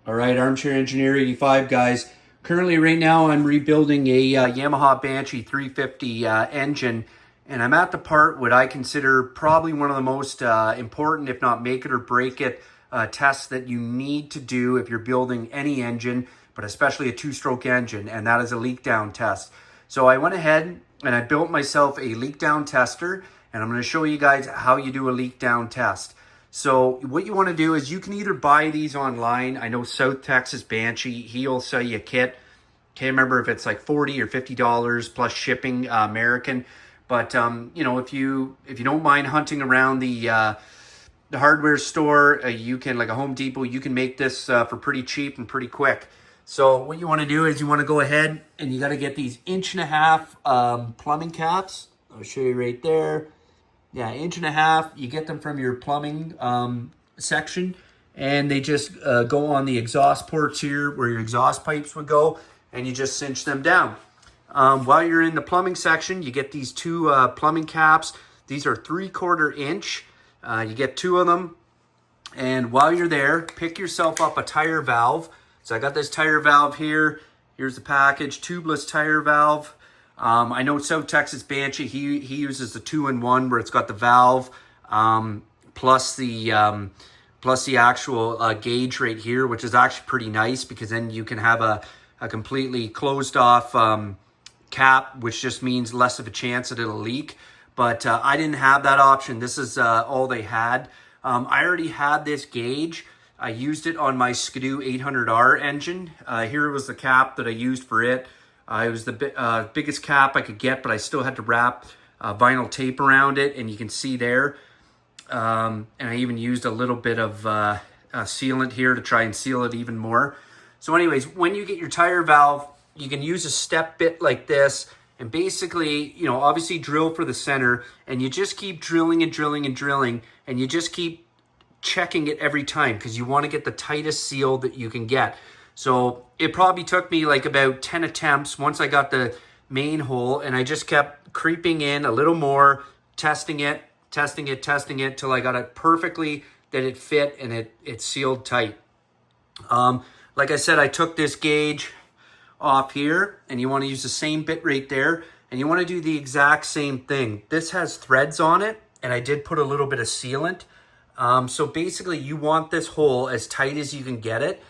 All right, Armchair Engineer 85, guys. Currently, right now, I'm rebuilding a Yamaha Banshee 350 engine, and I'm at the part what I consider probably one of the most important, if not make it or break it, tests that you need to do if you're building any engine, but especially a two-stroke engine, and that is a leak down test. So I went ahead and I built myself a leak down tester, and I'm going to show you guys how you do a leak down test. So what you want to do is you can either buy these online. I know South Texas Banshee, he'll sell you a kit. Can't remember if it's like $40 or $50 plus shipping American. But you know, if you don't mind hunting around the hardware store, you can, like a Home Depot, you can make this for pretty cheap and pretty quick. So what you want to do is you want to go ahead and you got to get these 1.5 inch plumbing caps. I'll show you right there. Yeah, 1.5 inch. You get them from your plumbing section, and they just go on the exhaust ports here where your exhaust pipes would go, and you just cinch them down. While you're in the plumbing section, you get these two plumbing caps. These are 3/4 inch. You get 2 of them, and while you're there, pick yourself up a tire valve. So I got this tire valve here. Here's the package, tubeless tire valve. I know South Texas Banshee, he uses the 2-in-1 where it's got the valve plus the actual gauge right here, which is actually pretty nice because then you can have a completely closed off cap, which just means less of a chance that it'll leak. But I didn't have that option. This is all they had. I already had this gauge. I used it on my Skidoo 800R engine. Here was the cap that I used for it. It was the biggest cap I could get, but I still had to wrap vinyl tape around it, and you can see there. And I even used a little bit of sealant here to try and seal it even more. So anyways, when you get your tire valve, you can use a step bit like this, and basically, you know, obviously drill for the center, and you just keep drilling and drilling and drilling, and you just keep checking it every time because you want to get the tightest seal that you can get. So it probably took me like about 10 attempts once I got the main hole, and I just kept creeping in a little more, testing it till I got it perfectly that it fit and it sealed tight. Like I said, I took this gauge off here, and you want to use the same bit right there, and you want to do the exact same thing. This has threads on it, and I did put a little bit of sealant. So basically you want this hole as tight as you can get it.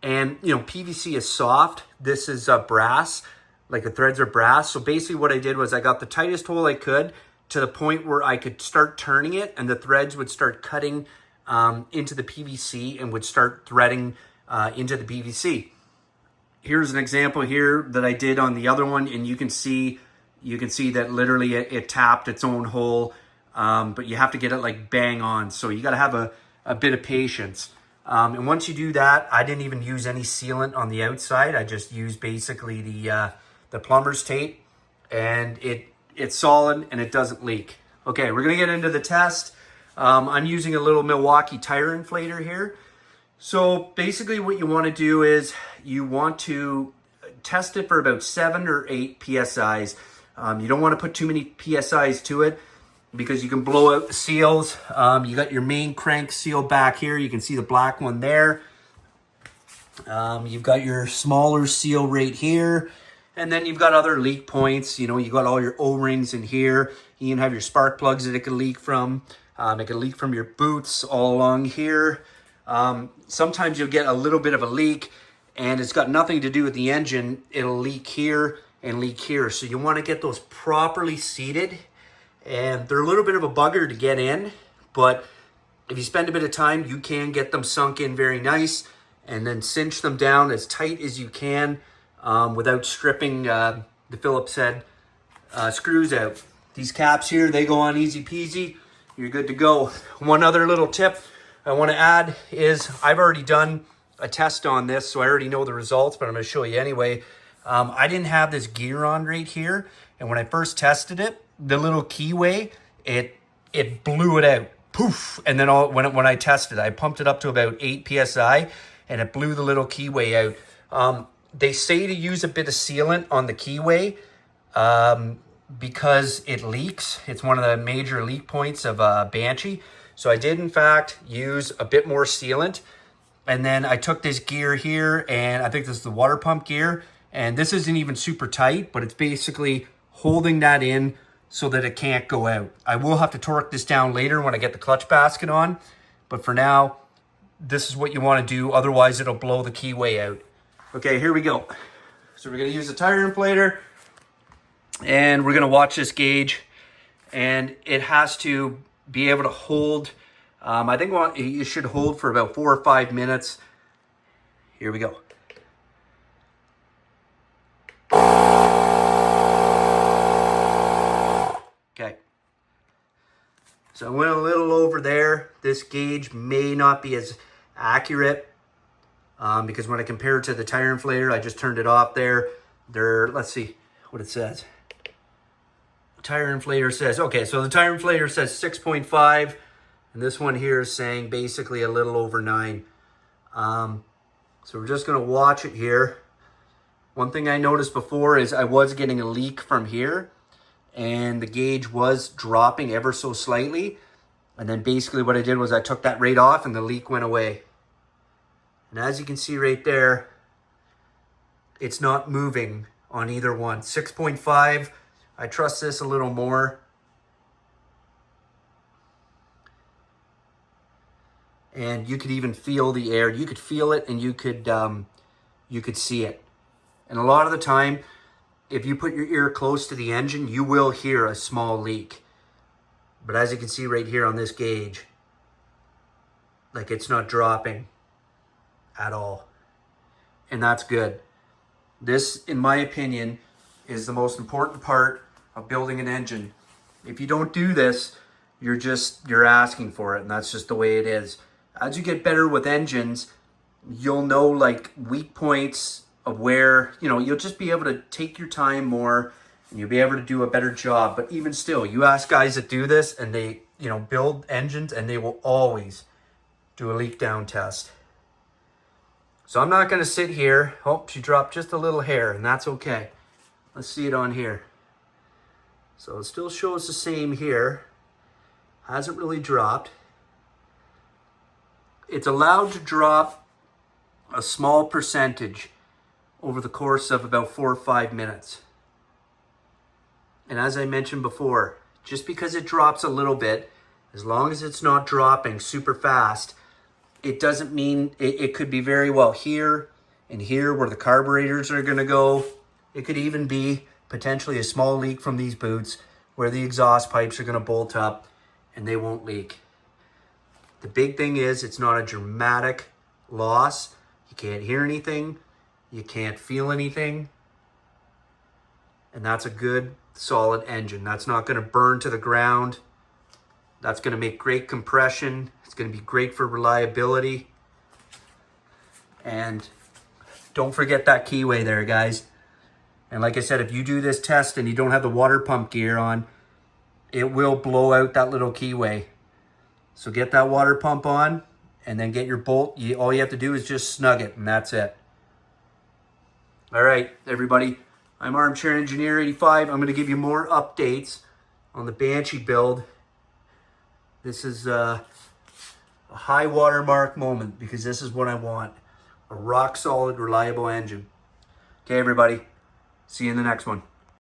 And, you know, PVC is soft. This is brass, like the threads are brass. So basically what I did was I got the tightest hole I could to the point where I could start turning it, and the threads would start cutting into the PVC and would start threading into the PVC. Here's an example here that I did on the other one, and you can see that literally it tapped its own hole, but you have to get it like bang on. So you got to have a bit of patience. And once you do that, I didn't even use any sealant on the outside. I just used basically the plumber's tape, and it's solid and it doesn't leak. Okay, we're gonna get into the test. I'm using a little Milwaukee tire inflator here. So basically what you want to do is you want to test it for about 7 or 8 PSIs. You don't want to put too many PSIs to it, because you can blow out the seals. You got your main crank seal back here. You can see the black one there. You've got your smaller seal right here. And then you've got other leak points. You know, you got all your O-rings in here. You can have your spark plugs that it can leak from. It can leak from your boots all along here. Sometimes you'll get a little bit of a leak, and it's got nothing to do with the engine. It'll leak here and leak here. So you want to get those properly seated. And they're a little bit of a bugger to get in, but if you spend a bit of time, you can get them sunk in very nice, and then cinch them down as tight as you can without stripping the Phillips head screws out. These caps here, they go on easy peasy. You're good to go. One other little tip I want to add is I've already done a test on this, so I already know the results, but I'm going to show you anyway. I didn't have this gear on right here, and when I first tested it, the little keyway, it blew it out, poof. And then when I tested, I pumped it up to about 8 PSI, and it blew the little keyway out. They say to use a bit of sealant on the keyway because it leaks. It's one of the major leak points of Banshee. So I did in fact use a bit more sealant. And then I took this gear here, and I think this is the water pump gear. And this isn't even super tight, but it's basically holding that in so that it can't go out. I will have to torque this down later when I get the clutch basket on. But for now, this is what you want to do. Otherwise, it'll blow the keyway out. Okay, here we go. So we're going to use the tire inflator. And we're going to watch this gauge. And it has to be able to hold. I think it should hold for about 4 or 5 minutes. Here we go. Okay. So I went a little over there. This gauge may not be as accurate because when I compare it to the tire inflator, I just turned it off there. Let's see what it says. The tire inflator says, okay, so the tire inflator says 6.5. And this one here is saying basically a little over 9. So we're just going to watch it here. One thing I noticed before is I was getting a leak from here. And the gauge was dropping ever so slightly. And then basically what I did was I took that right off and the leak went away. And as you can see right there, it's not moving on either one. 6.5, I trust this a little more. And you could even feel the air. You could feel it, and you could see it. And a lot of the time, if you put your ear close to the engine, you will hear a small leak. But as you can see right here on this gauge, like it's not dropping at all. And that's good. This, in my opinion, is the most important part of building an engine. If you don't do this, you're asking for it, and that's just the way it is. As you get better with engines, you'll know like weak points of where, you'll just be able to take your time more and you'll be able to do a better job. But even still, you ask guys that do this and they, build engines, and they will always do a leak down test. So I'm not going to sit here. Oh, she dropped just a little hair, and that's okay. Let's see it on here. So it still shows the same here. Hasn't really dropped. It's allowed to drop a small percentage over the course of about 4 or 5 minutes. And as I mentioned before, just because it drops a little bit, as long as it's not dropping super fast, it doesn't mean it could be very well here and here where the carburetors are going to go. It could even be potentially a small leak from these boots where the exhaust pipes are going to bolt up and they won't leak. The big thing is it's not a dramatic loss. You can't hear anything. You can't feel anything. And that's a good, solid engine. That's not going to burn to the ground. That's going to make great compression. It's going to be great for reliability. And don't forget that keyway there, guys. And like I said, if you do this test and you don't have the water pump gear on, it will blow out that little keyway. So get that water pump on and then get your bolt. All you have to do is just snug it, and that's it. All right, everybody. I'm Armchair Engineer 85. I'm going to give you more updates on the Banshee build. This is a high watermark moment because this is what I want. A rock solid, reliable engine. Okay, everybody. See you in the next one.